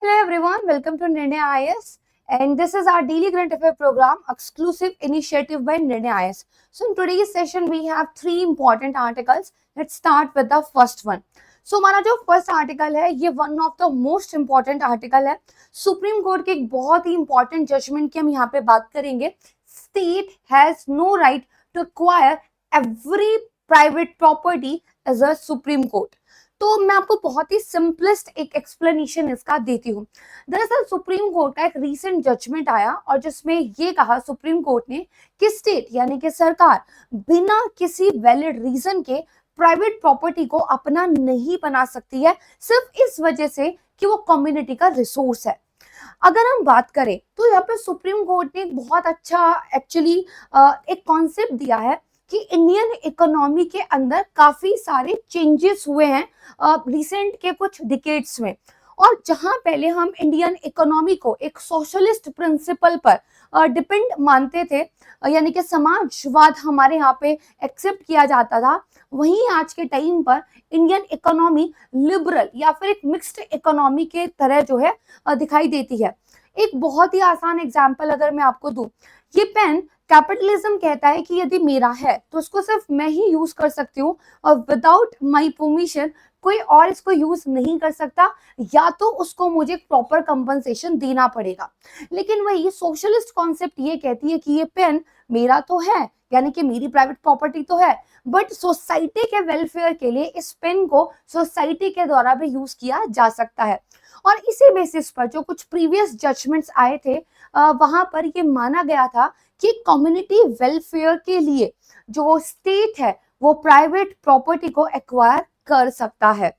Hello everyone, welcome to Nirnay IAS, and this is our daily current affair program, exclusive initiative by Nirnay IAS. So in today's session we have three important articles. Let's start with the first one. So हमारा जो first article है ये one of the most important article है. Supreme court के एक बहुत ही important judgement की हम यहाँ पे बात करेंगे. State has no right to acquire every private property as a supreme court. तो मैं आपको बहुत ही सिंपलेस्ट एक एक्सप्लेनेशन इसका देती हूँ. दरअसल सुप्रीम कोर्ट का एक रीसेंट जजमेंट आया और जिसमें ये कहा सुप्रीम कोर्ट ने कि स्टेट यानी कि सरकार बिना किसी वैलिड रीजन के प्राइवेट प्रॉपर्टी को अपना नहीं बना सकती है, सिर्फ इस वजह से कि वो कम्युनिटी का रिसोर्स है. अगर हम बात करें तो यहाँ पे सुप्रीम कोर्ट ने एक बहुत अच्छा एक्चुअली एक कॉन्सेप्ट दिया है कि इंडियन इकोनॉमी के अंदर काफी सारे चेंजेस हुए हैं रिसेंट के कुछ डिकेड्स में. और जहां पहले हम इंडियन इकोनॉमी को एक सोशलिस्ट प्रिंसिपल पर डिपेंड मानते थे, यानी कि समाजवाद हमारे यहाँ पे एक्सेप्ट किया जाता था, वहीं आज के टाइम पर इंडियन इकोनॉमी लिबरल या फिर एक मिक्स्ड इकोनॉमी के तरह जो है दिखाई देती है. एक बहुत ही आसान एग्जाम्पल अगर मैं आपको दूं, ये पेन कैपिटलिज्म कहता है कि यदि मेरा है तो उसको सिर्फ मैं ही यूज कर सकती हूँ और विदाउट माय परमिशन कोई और इसको यूज नहीं कर सकता, या तो उसको मुझे प्रॉपर कंपनसेशन देना पड़ेगा. लेकिन वही सोशलिस्ट कॉन्सेप्ट ये कहती है कि ये पेन मेरा तो है, यानी कि मेरी प्राइवेट प्रॉपर्टी तो है, बट सोसाइटी के वेलफेयर के लिए इस पेन को सोसाइटी के द्वारा भी यूज किया जा सकता है. और इसी बेसिस पर जो कुछ प्रीवियस जजमेंट्स आए थे वहां पर ये माना गया था कि कम्युनिटी वेलफेयर के लिए जो स्टेट है वो प्राइवेट प्रॉपर्टी को एक्वायर कर सकता है.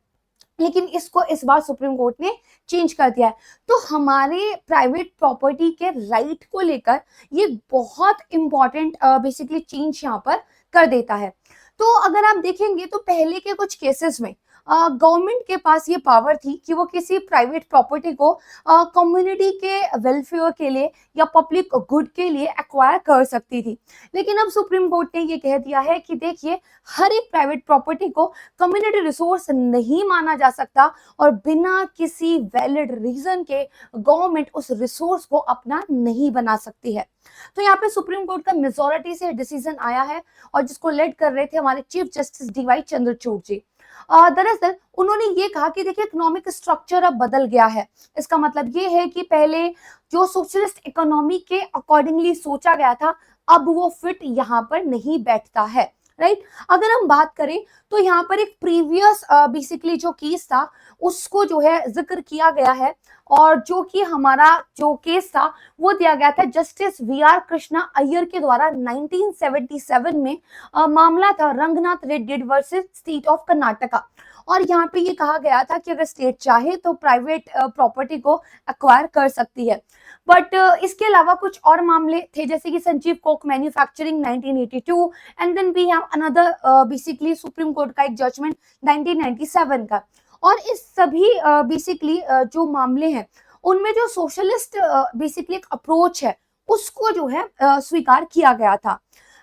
लेकिन इसको इस बार सुप्रीम कोर्ट ने चेंज कर दिया है. तो हमारे प्राइवेट प्रॉपर्टी के राइट को लेकर ये बहुत इंपॉर्टेंट बेसिकली चेंज यहाँ पर कर देता है. तो अगर आप देखेंगे तो पहले के कुछ केसेस में गवर्नमेंट के पास ये पावर थी कि वो किसी प्राइवेट प्रॉपर्टी को कम्युनिटी के वेलफेयर के लिए या पब्लिक गुड के लिए एक्वायर कर सकती थी. लेकिन अब सुप्रीम कोर्ट ने ये कह दिया है कि देखिए, हर एक प्राइवेट प्रॉपर्टी को कम्युनिटी रिसोर्स नहीं माना जा सकता और बिना किसी वैलिड रीजन के गवर्नमेंट उस रिसोर्स को अपना नहीं बना सकती है. तो यहाँ पे सुप्रीम कोर्ट का मेजोरिटी से डिसीजन आया है और जिसको लेड कर रहे थे हमारे चीफ जस्टिस डीवाई चंद्रचूड़ जी. दरअसल उन्होंने ये कहा कि देखिए, इकोनॉमिक स्ट्रक्चर अब बदल गया है. इसका मतलब ये है कि पहले जो सोशलिस्ट इकोनॉमी के अकॉर्डिंगली सोचा गया था, अब वो फिट यहाँ पर नहीं बैठता है. राइट. अगर हम बात करें तो यहाँ पर एक प्रीवियस बेसिकली जो केस था उसको जो है जिक्र किया गया है, और जो कि हमारा जो केस था वो दिया गया था जस्टिस वी.आर. कृष्णा अय्यर के द्वारा 1977 में. मामला था Ranganath Reddy versus state of Karnataka. और यहाँ पे ये कहा गया था कि अगर स्टेट चाहे तो प्राइवेट प्रॉपर्टी को एक्वायर कर सकती है. बट इसके अलावा कुछ और मामले थे, जैसे कि Sanjeev coke manufacturing 1982, and then we have another basically supreme court का एक जजमेंट 1997 का. और इस सभी बेसिकली जो मामले हैं उनमें जो सोशलिस्ट बेसिकली एक अप्रोच है उसको जो है स्वीकार किया गया था.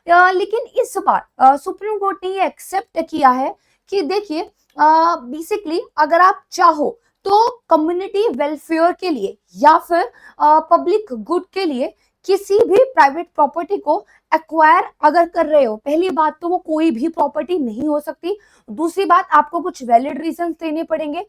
लेकिन इस बार सुप्रीम कोर्ट ने ये एक्सेप्ट किया है कि देखिए, बेसिकली अगर आप चाहो तो कम्युनिटी वेलफेयर के लिए या फिर पब्लिक गुड के लिए किसी भी प्राइवेट प्रॉपर्टी को एक्वायर अगर कर रहे हो, पहली बात तो वो कोई भी प्रॉपर्टी नहीं हो सकती. दूसरी बात, आपको कुछ वैलिड रीजंस देने पड़ेंगे.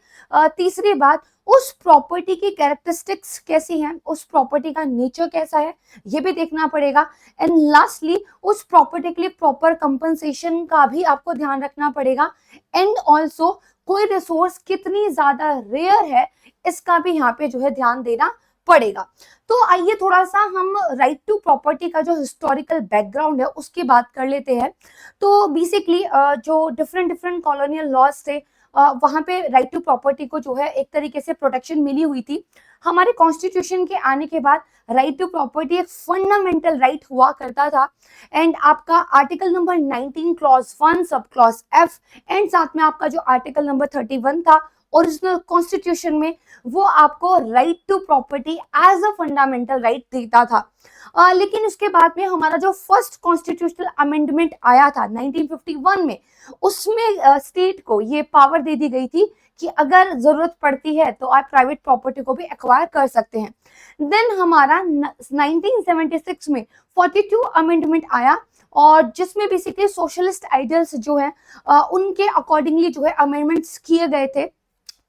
तीसरी बात, उस प्रॉपर्टी की कैरेक्टरिस्टिक्स कैसी हैं, उस प्रॉपर्टी का नेचर कैसा है, ये भी देखना पड़ेगा. एंड लास्टली, उस प्रॉपर्टी के लिए प्रॉपर कंपनसेशन का भी आपको ध्यान रखना पड़ेगा. एंड ऑल्सो कोई रिसोर्स कितनी ज्यादा रेयर है इसका भी यहाँ पे जो है ध्यान देना पड़ेगा. तो आइए थोड़ा सा हम राइट टू प्रॉपर्टी का जो हिस्टोरिकल बैकग्राउंड है उसकी बात कर लेते हैं. तो बेसिकली जो डिफरेंट कॉलोनियल लॉज थे वहां पे राइट टू प्रॉपर्टी को जो है एक तरीके से प्रोटेक्शन मिली हुई थी. हमारे कॉन्स्टिट्यूशन के आने के बाद राइट टू प्रॉपर्टी एक फंडामेंटल राइट हुआ करता था. एंड आपका article number 19 clause 1 sub clause F and साथ में आपका जो आर्टिकल नंबर 31 था ओरिजिनल कॉन्स्टिट्यूशन में, वो आपको right to property as a fundamental right देता था. लेकिन उसके बाद में हमारा जो फर्स्ट कॉन्स्टिट्यूशनल अमेंडमेंट आया था 1951 में, उसमें स्टेट को ये पावर दे दी गई थी कि अगर जरूरत पड़ती है तो आप प्राइवेट प्रॉपर्टी को भी एक्वायर कर सकते हैं। देन हमारा 1976 में 42 अमेंडमेंट आया, और जिसमें बेसिकली सोशलिस्ट आइडियल्स जो है उनके अकॉर्डिंगली जो है अमेंडमेंट्स किए गए थे।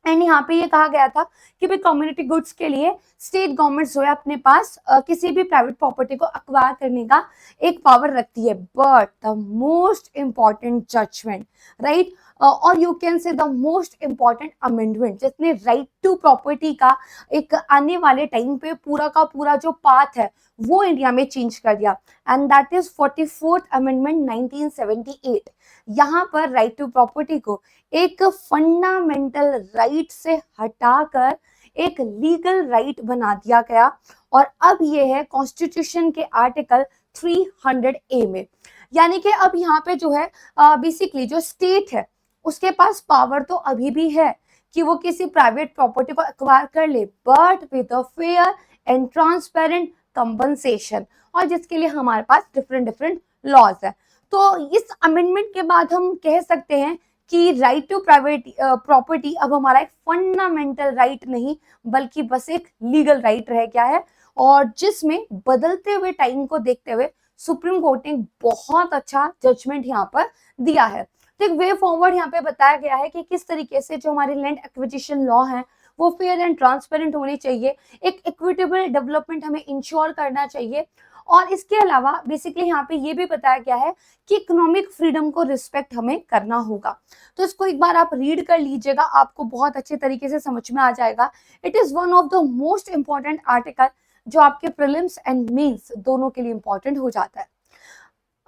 एंड यहाँ पे ये कहा गया था कि भाई कम्युनिटी गुड्स के लिए स्टेट गवर्नमेंट जो है अपने पास किसी भी प्राइवेट प्रॉपर्टी को अक्वायर करने का एक पावर रखती है। But the most important judgment, right, or you can say the most important amendment जिसने राइट टू प्रॉपर्टी का एक आने वाले टाइम पे पूरा का पूरा जो पाथ है वो इंडिया में चेंज कर दिया, and that is 44th amendment 1978। यहाँ पर राइट टू प्रॉपर्टी को एक फंडामेंटल राइट से हटाकर एक लीगल राइट बना दिया गया, और अब ये है कॉन्स्टिट्यूशन के आर्टिकल 300A में। यानी कि अब यहाँ पे जो है बेसिकली जो स्टेट है उसके पास पावर तो अभी भी है कि वो किसी प्राइवेट प्रॉपर्टी को एक्वायर कर ले, but with a fair and transparent compensation, और जिसके लिए हमारे पास डिफरेंट लॉज है। तो इस अमेंडमेंट के बाद हम कह सकते हैं कि राइट टू प्राइवेट प्रॉपर्टी अब हमारा एक फंडामेंटल राइट नहीं बल्कि बस एक लीगल राइट रह गया है, और जिसमें बदलते हुए टाइम को देखते हुए सुप्रीम कोर्ट ने बहुत अच्छा जजमेंट यहाँ पर दिया है। तो एक वे फॉरवर्ड यहाँ पे बताया गया है कि किस तरीके से जो हमारे लैंड एक्विजिशन लॉ है वो फेयर एंड ट्रांसपेरेंट होने चाहिए, एक इक्विटेबल डेवलपमेंट हमें इंश्योर करना चाहिए, और इसके अलावा बेसिकली यहाँ पे ये भी बताया गया है कि इकोनॉमिक फ्रीडम को रिस्पेक्ट हमें करना होगा। तो इसको एक बार आप रीड कर लीजिएगा, आपको बहुत अच्छे तरीके से समझ में आ जाएगा। It is one of the most important article जो आपके प्रीलिम्स एंड मेंस दोनों के लिए इंपॉर्टेंट हो जाता है।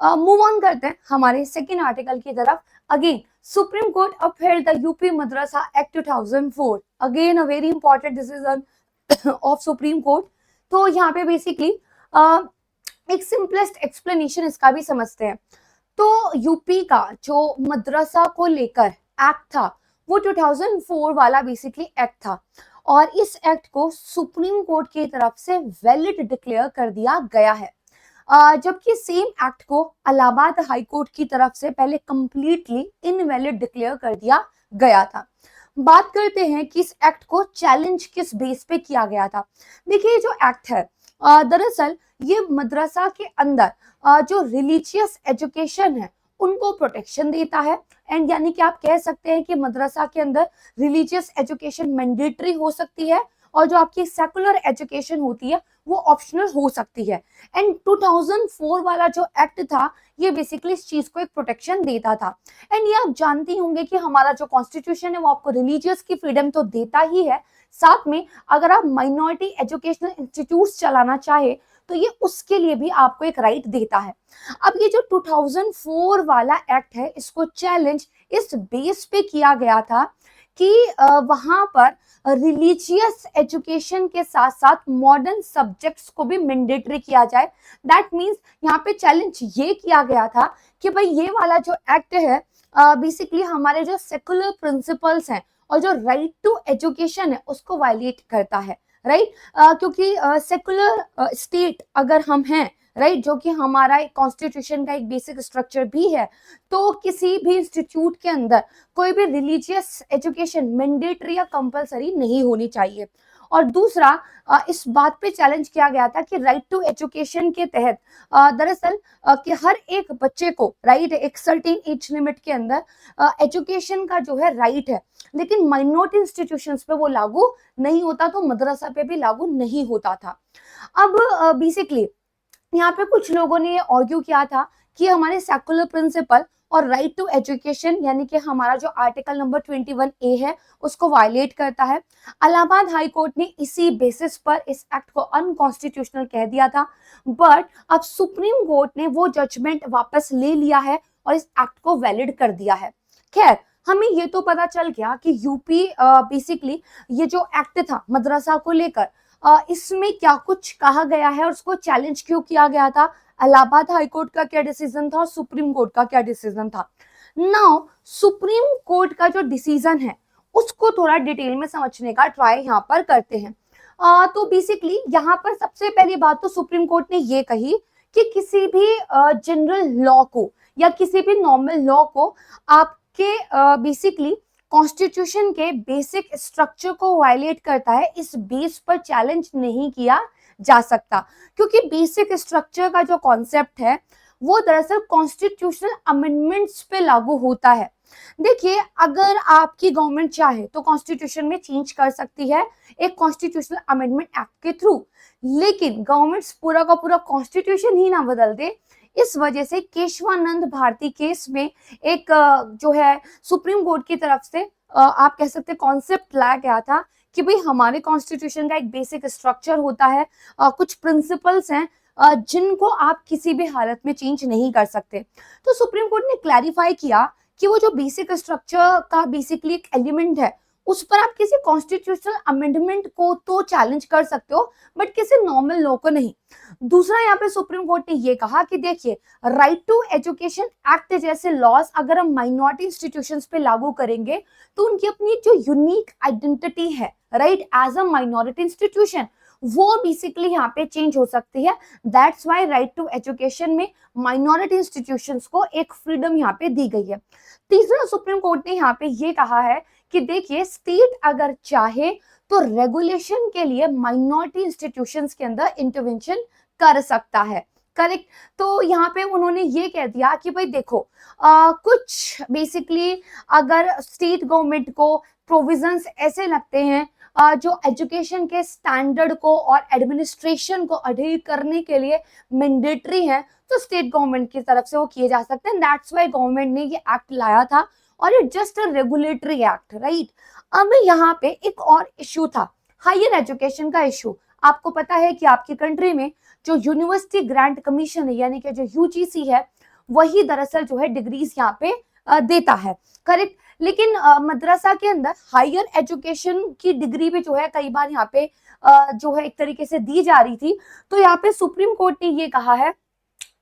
मूव ऑन करते हैं हमारे सेकेंड आर्टिकल की तरफ। Again supreme court upheld the UP Madrasa act 2004, again a very important decision of supreme court. तो यहाँ पे बेसिकली एक सिंपलेस्ट एक्सप्लेनेशन इसका भी समझते हैं। तो यूपी का जो मदरसा को लेकर एक्ट था वो 2004 वाला बेसिकली एक्ट था, और इस एक्ट को सुप्रीम कोर्ट की तरफ से वैलिड डिक्लेयर कर दिया गया है, जबकि सेम एक्ट को इलाहाबाद हाई कोर्ट की तरफ से पहले कंप्लीटली इनवैलिड डिक्लेयर कर दिया गया था। बात करते हैं कि इस एक्ट को चैलेंज किस बेस पे किया गया था। देखिए जो एक्ट है दरअसल ये मदरसा के अंदर जो रिलीजियस एजुकेशन है उनको प्रोटेक्शन देता है, एंड यानी कि आप कह सकते हैं कि मदरसा के अंदर रिलीजियस एजुकेशन मैंडेटरी हो सकती है, और जो आपकी सेकुलर एजुकेशन होती है वो ऑप्शनल हो सकती है। एंड 2004 वाला जो एक्ट था ये बेसिकली इस चीज को एक प्रोटेक्शन देता था। एंड ये आप जानते होंगे कि हमारा जो कॉन्स्टिट्यूशन है वो आपको रिलीजियस की फ्रीडम तो देता ही है, साथ में अगर आप माइनॉरिटी एजुकेशनल इंस्टीट्यूट्स चलाना चाहे तो ये उसके लिए भी आपको एक राइट देता है। अब ये जो 2004 वाला एक्ट है इसको चैलेंज इस बेस पे किया गया था कि वहां पर रिलीजियस एजुकेशन के साथ साथ मॉडर्न सब्जेक्ट्स को भी मैंडेटरी किया जाए। दैट मींस यहाँ पे चैलेंज ये किया गया था कि भाई ये वाला जो एक्ट है बेसिकली हमारे जो सेकुलर प्रिंसिपल्स हैं और जो राइट टू एजुकेशन है उसको वायलेट करता है, राइट। क्योंकि सेकुलर स्टेट अगर हम हैं, राइट, जो कि हमारा एक कॉन्स्टिट्यूशन का एक बेसिक स्ट्रक्चर भी है, तो किसी भी इंस्टीट्यूट के अंदर कोई भी रिलीजियस एजुकेशन मैंडेटरी या कंपलसरी नहीं होनी चाहिए। और दूसरा इस बात पे चैलेंज किया गया था कि राइट टू एजुकेशन के तहत दरअसल कि हर एक बच्चे को राइट एक सर्टेन एज लिमिट के अंदर एजुकेशन का जो है राइट है, लेकिन माइनॉरिटी इंस्टीट्यूशंस पे वो लागू नहीं होता, तो मदरसा पे भी लागू नहीं होता था। अब बेसिकली यहाँ पे कुछ लोगों ने आर्ग्यू किया था कि हमारे सेकुलर प्रिंसिपल और राइट टू एजुकेशन यानी कि हमारा जो आर्टिकल नंबर 21A है उसको वायलेट करता है। इलाहाबाद हाई कोर्ट ने इसी बेसिस पर इस एक्ट को अनकॉन्स्टिट्यूशनल कह दिया था, बट अब सुप्रीम कोर्ट ने वो जजमेंट वापस ले लिया है और इस एक्ट को वैलिड कर दिया है। खैर हमें ये तो पता चल गया कि यूपी बेसिकली ये जो एक्ट था मदरसा को लेकर इसमें क्या कुछ कहा गया है और उसको चैलेंज क्यों किया गया था, इलाहाबाद हाई कोर्ट का क्या डिसीजन था और सुप्रीम कोर्ट का क्या डिसीजन था। नाउ सुप्रीम कोर्ट का जो डिसीजन है उसको थोड़ा डिटेल में समझने का ट्राई यहाँ पर करते हैं। तो बेसिकली यहाँ पर सबसे पहली बात तो सुप्रीम कोर्ट ने ये कही कि किसी भी जनरल लॉ को या किसी भी नॉर्मल लॉ को आपके बेसिकली कॉन्स्टिट्यूशन के बेसिक स्ट्रक्चर को वायलेट करता है, इस बेस पर चैलेंज नहीं किया जा सकता, क्योंकि बेसिक स्ट्रक्चर का जो कॉन्सेप्ट है वो दरअसल कॉन्स्टिट्यूशनल अमेंडमेंट्स पे लागू होता है। देखिए, अगर आपकी गवर्नमेंट चाहे तो कॉन्स्टिट्यूशन में चेंज कर सकती है एक कॉन्स्टिट्यूशनल अमेंडमेंट एक्ट के थ्रू, लेकिन गवर्नमेंट्स पूरा का पूरा कॉन्स्टिट्यूशन ही ना बदल दे। इस वजह से केशवानंद भारती केस में एक जो है सुप्रीम कोर्ट की तरफ से आप कह सकते कॉन्सेप्ट लाया गया था कि भाई हमारे कॉन्स्टिट्यूशन का एक बेसिक स्ट्रक्चर होता है, कुछ प्रिंसिपल्स हैं जिनको आप किसी भी हालत में चेंज नहीं कर सकते। तो सुप्रीम कोर्ट ने क्लैरिफाई किया कि वो जो बेसिक स्ट्रक्चर का बेसिकली एक एलिमेंट है, उस पर आप किसी कॉन्स्टिट्यूशनल अमेंडमेंट को तो चैलेंज कर सकते हो, बट किसी नॉर्मल लॉ को नहीं। दूसरा, यहाँ पे सुप्रीम कोर्ट ने ये कहा कि देखिए, राइट टू एजुकेशन एक्ट जैसे लॉज अगर हम माइनॉरिटी इंस्टीट्यूशंस पे लागू करेंगे तो उनकी अपनी जो यूनिक आइडेंटिटी है, right, as a minority institution, वो बेसिकली यहाँ पे चेंज हो सकती है। That's why right to education में माइनॉरिटी इंस्टीट्यूशंस को एक फ्रीडम यहाँ पे दी गई है। तीसरा, सुप्रीम कोर्ट ने यहाँ पे ये कहा है कि देखिए, स्टेट अगर चाहे तो रेगुलेशन के लिए माइनॉरिटी इंस्टीट्यूशंस के अंदर इंटरवेंशन कर सकता है। करेक्ट। तो यहाँ पे उन्होंने ये कह दिया कि भाई देखो, कुछ बेसिकली अगर स्टेट गवर्नमेंट को प्रोविजंस ऐसे लगते हैं जो एजुकेशन के स्टैंडर्ड को और एडमिनिस्ट्रेशन को अडेयर करने के लिए मैंडेटरी है, तो स्टेट गवर्नमेंट की तरफ से वो किए जा सकते हैं। दैट्स वाई गवर्नमेंट ने ये एक्ट लाया था और ये just a regulatory act, right. अब यहाँ पे एक और इश्यू था, हायर एजुकेशन का इश्यू। आपको पता है कि आपकी कंट्री में जो यूनिवर्सिटी ग्रांट कमीशन है, यानी कि जो यूजीसी है, वही दरअसल जो है डिग्रीज यहाँ पे देता है। करेक्ट। लेकिन मद्रासा के अंदर हायर एजुकेशन की डिग्री भी जो है कई बार यहाँ पे जो है एक तरीके से दी जा रही थी। तो यहाँ पे सुप्रीम कोर्ट ने ये कहा है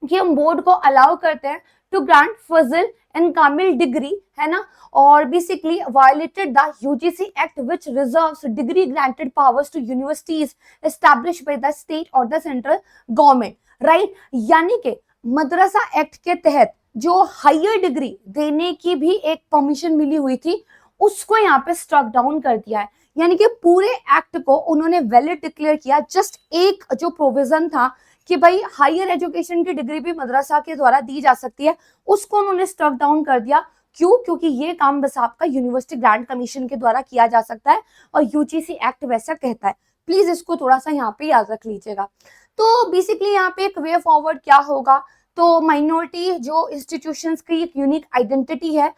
कि हम बोर्ड को अलाउ करते हैं टू ग्रांट फजल एंड कामिल डिग्री, है ना, और basically violated the UGC act which reserves degree granted powers to universities established by the state और द सेंट्रल गवर्नमेंट, राइट। यानी कि मद्रासा एक्ट के तहत जो हायर डिग्री देने की भी एक परमिशन मिली हुई थी, उसको यहाँ पे स्ट्रक डाउन कर दिया है। यानी कि पूरे एक्ट को उन्होंने वैलिड डिक्लेयर किया। जस्ट एक जो प्रोविजन था कि भाई हायर एजुकेशन की डिग्री भी मद्रासा के द्वारा दी जा सकती है, उसको उन्होंने स्ट्रक डाउन कर दिया। क्यों? क्योंकि ये काम बस आपका यूनिवर्सिटी ग्रांट कमीशन के द्वारा किया जा सकता है और यूजीसी एक्ट वैसा कहता है। प्लीज इसको थोड़ा सा यहाँ पे याद रख लीजिएगा। तो बेसिकली यहाँ पे एक वे फॉरवर्ड क्या होगा, तो माइनॉरिटी जो इंस्टीट्यूशंस की एक यूनिक आइडेंटिटी है,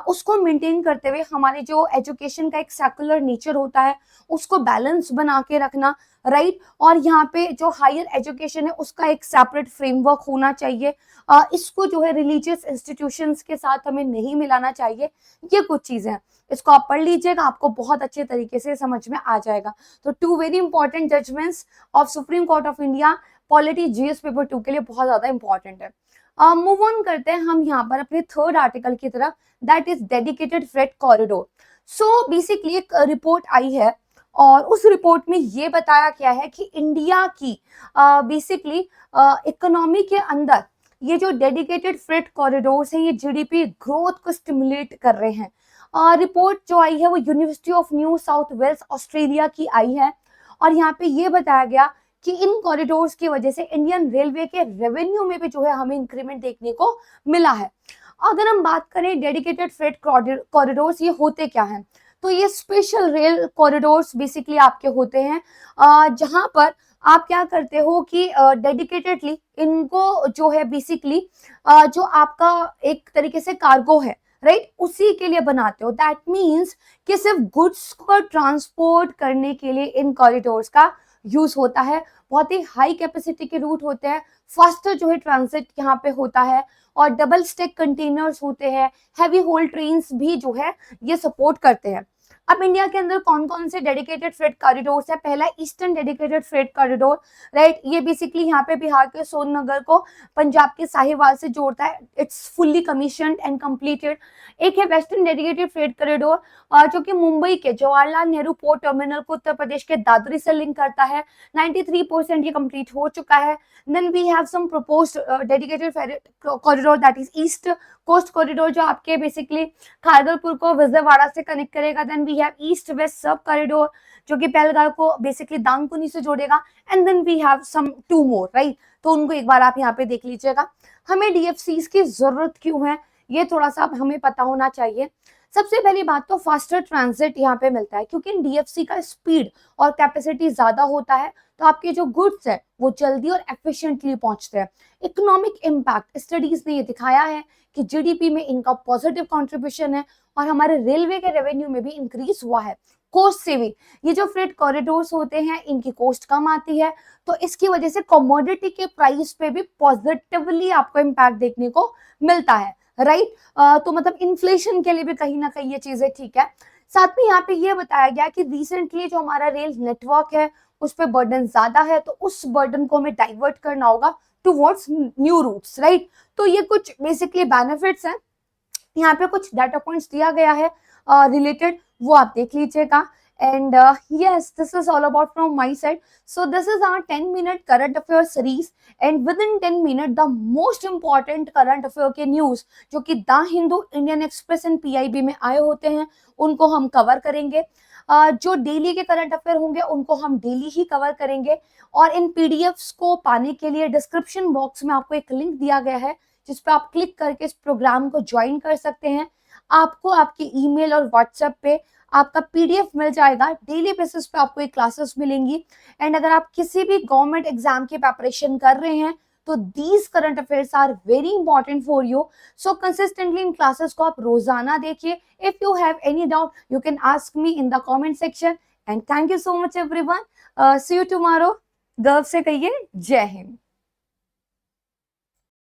उसको मेंटेन करते हुए हमारे जो एजुकेशन का एक सेकुलर नेचर होता है उसको बैलेंस बना के रखना, राइट। और यहाँ पे जो हायर एजुकेशन है उसका एक सेपरेट फ्रेमवर्क होना चाहिए। इसको जो है रिलीजियस इंस्टीट्यूशंस के साथ हमें नहीं मिलाना चाहिए। ये कुछ चीजें हैं, इसको आप पढ़ लीजिएगा, आपको बहुत अच्छे तरीके से समझ में आ जाएगा। तो 2 very important judgments of supreme court of India polity GS paper 2 के लिए बहुत ज्यादा इंपॉर्टेंट है। मूव ऑन करते हैं हम यहाँ पर अपने थर्ड आर्टिकल की तरफ, that is dedicated freight corridor. So basically एक रिपोर्ट आई है और उस रिपोर्ट में ये बताया गया है कि इंडिया की बेसिकली इकोनॉमी के अंदर ये जो डेडिकेटेड फ्रेट कॉरिडोर्स हैं ये जीडीपी ग्रोथ को स्टिमुलेट कर रहे हैं। रिपोर्ट जो आई है वो university of New South Wales Australia की आई है और यहाँ पे ये बताया गया कि इन कॉरिडोर्स की वजह से इंडियन रेलवे के रेवेन्यू में भी जो है हमें इंक्रीमेंट देखने को मिला है। अगर हम बात करें डेडिकेटेड फ्रेट कॉरिडोर्स, ये होते क्या हैं, तो ये स्पेशल रेल कॉरिडोर्स बेसिकली आपके होते हैं जहां पर आप क्या करते हो कि डेडिकेटेडली इनको जो है बेसिकली जो आपका एक तरीके से कार्गो है, राइट, उसी के लिए बनाते हो। दैट मीन्स कि सिर्फ गुड्स को ट्रांसपोर्ट करने के लिए इन कॉरिडोर्स का यूज होता है। बहुत ही हाई कैपेसिटी के रूट होते हैं, फास्टर जो है ट्रांजिट यहाँ पे होता है और डबल स्टेक कंटेनर्स होते हैं, हैवी होल्ड ट्रेन्स भी जो है ये सपोर्ट करते हैं। अब इंडिया के अंदर कौन कौन से डेडिकेटेड फ्रेट कॉरिडोर्स है, पहला eastern dedicated freight corridor, right, ये बेसिकली यहाँ पे बिहार के सोननगर को पंजाब के साहिवाल से जोड़ता है। It's fully commissioned and completed. एक है वेस्टर्न डेडिकेटेड फ्रेट कॉरिडोर जो कि मुंबई के जवाहरलाल नेहरू पोर्ट टर्मिनल को उत्तर प्रदेश के दादरी से लिंक करता है। 93% ये कंप्लीट हो चुका है। Then we have some proposed dedicated freight corridor that is east coast corridor जो आपके बेसिकली खारगलपुर को विजयवाड़ा से कनेक्ट करेगा। Then we have east west sub corridor जो कि पहलगाम को बेसिकली दानकुनी से जोड़ेगा। And then we have some 2 more, right. तो उनको एक बार आप यहाँ पे देख लीजिएगा। हमें DFCs की जरूरत क्यों है, ये थोड़ा सा हमें पता होना चाहिए। सबसे पहली बात तो फास्टर ट्रांजिट यहाँ पे मिलता है, क्योंकि DFC का स्पीड और कैपेसिटी ज्यादा होता है, तो आपके जो गुड्स है वो जल्दी और एफिशिएंटली पहुंचते हैं। इकोनॉमिक इम्पैक्ट, स्टडीज ने ये दिखाया है कि GDP में इनका पॉजिटिव कंट्रीब्यूशन है और हमारे रेलवे के रेवेन्यू में भी इंक्रीज हुआ है। कोस्ट सेविंग, ये जो फ्रेट कॉरिडोर्स होते हैं इनकी कॉस्ट कम आती है, तो इसकी वजह से कमोडिटी के प्राइस पे भी पॉजिटिवली आपको इम्पैक्ट देखने को मिलता है, राइट। तो मतलब इन्फ्लेशन के लिए भी कहीं ना कहीं ये चीजें ठीक है। साथ में यहाँ पे ये बताया गया कि रिसेंटली जो हमारा रेल नेटवर्क है उस पर बर्डन ज्यादा है, तो उस बर्डन को हमें डाइवर्ट करना होगा टुवर्ड्स न्यू रूट्स, राइट। तो ये कुछ बेसिकली बेनिफिट्स हैं। यहाँ पे कुछ डाटा पॉइंट्स दिया गया है रिलेटेड, वो आप देख लीजिएगा। And yes, this is all about from my side. So this is our 10-minute current affair series, and within 10 minutes the most important current affair के news जो कि the Hindu, Indian express and PIB में आए होते हैं उनको हम cover करेंगे। जो डेली के करंट अफेयर होंगे उनको हम डेली ही कवर करेंगे। और इन PDFs को पाने के लिए डिस्क्रिप्शन बॉक्स में आपको एक लिंक दिया गया है जिस पर आप क्लिक करके इस प्रोग्राम को ज्वाइन कर सकते हैं। आपको आपके ईमेल और व्हाट्सएप पे आपका PDF मिल जाएगा। डेली बेसिस पे आपको ये क्लासेस मिलेंगी। एंड अगर आप किसी भी गवर्नमेंट एग्जाम की प्रिपरेशन कर रहे हैं तो these current affairs are very important for you. So consistently इन क्लासेस को आप रोजाना देखिए। If you have any doubt you can ask me in the comment section. And thank you so much everyone. See you tomorrow. गर्व से कहिए जय हिंद।